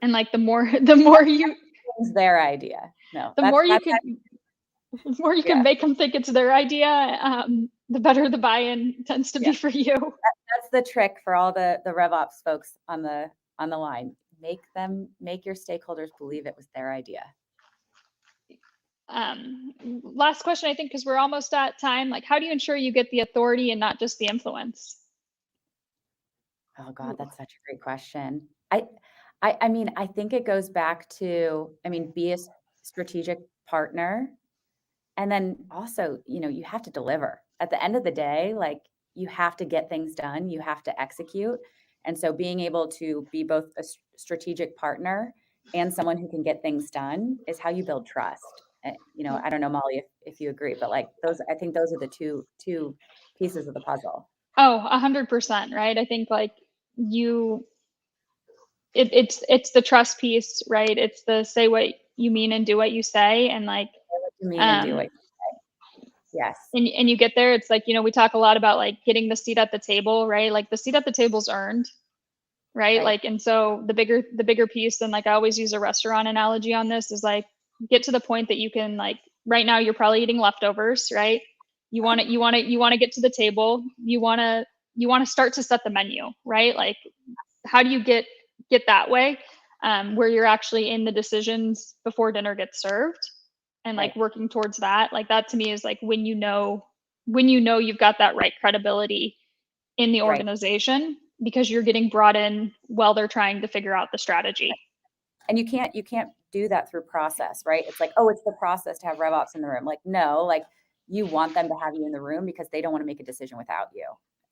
And like the more you it's their idea. No. The more you can make them think it's their idea, the better the buy-in tends to be for you. That's the trick for all the RevOps folks on the line. Make your stakeholders believe it was their idea. Last question, I think, because we're almost at time. Like, how do you ensure you get the authority and not just the influence? Oh God, that's such a great question. I mean, I think it goes back to, be a strategic partner. And then also, you have to deliver. At the end of the day, like you have to get things done, you have to execute. And so being able to be both a strategic partner and someone who can get things done is how you build trust. I don't know, Molly, if you agree, but like I think those are the two pieces of the puzzle. Oh, 100%, right? I think like it's the trust piece, right? It's the say what you mean and do what you say, and like Say what you mean and do what you say. Yes. And you get there, it's like, we talk a lot about like getting the seat at the table, right? Like the seat at the table's earned, right? Right. Like, and so the bigger piece, and like I always use a restaurant analogy on this, is like get to the point that you can, like, right now you're probably eating leftovers, right? You want to get to the table. You want to start to set the menu, right? Like, how do you get that way, where you're actually in the decisions before dinner gets served, and like Right. working towards that. Like that to me is like when you know you've got that right credibility in the Right. organization, because you're getting brought in while they're trying to figure out the strategy. And you can't do that through process, right? It's like, oh, it's the process to have RevOps in the room. Like, no, like you want them to have you in the room because they don't want to make a decision without you.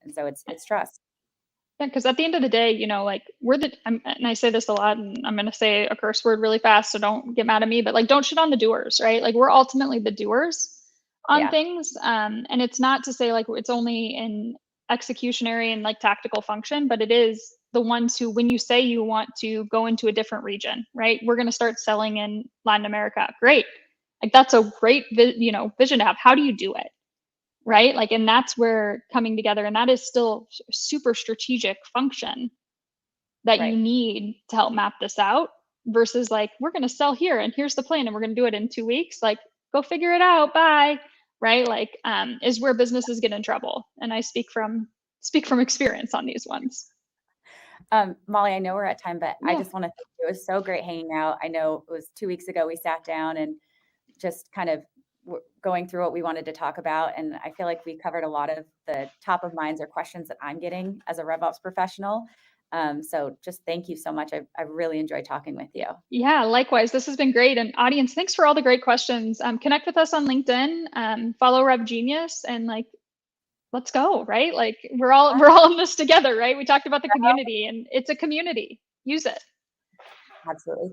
And so it's trust. Yeah, because at the end of the day, like and I say this a lot, and I'm going to say a curse word really fast, so don't get mad at me, but like, don't shit on the doers, right? Like, we're ultimately the doers on Yeah. things. And it's not to say like it's only in executionary and like tactical function, but it is the ones who, when you say you want to go into a different region, right? We're going to start selling in Latin America. Great. Like, that's a great, vision to have. How do you do it? Right? Like, and that's where coming together, and that is still super strategic function that you Right. need to help map this out, versus like, we're going to sell here and here's the plan and we're going to do it in 2 weeks. Like, go figure it out. Bye. Right? Like, is where businesses get in trouble. And I speak from experience on these ones. Molly, I know we're at time, but I Yeah. just want to thank you. It was so great hanging out. I know it was 2 weeks ago we sat down and just kind of going through what we wanted to talk about. And I feel like we covered a lot of the top of minds or questions that I'm getting as a RevOps professional. So just thank you so much. I really enjoyed talking with you. Yeah, likewise. This has been great. And audience, thanks for all the great questions. Connect with us on LinkedIn, follow Rev Genius, and like, let's go, right? Like, we're all in this together, right? We talked about the community, and it's a community. Use it. Absolutely.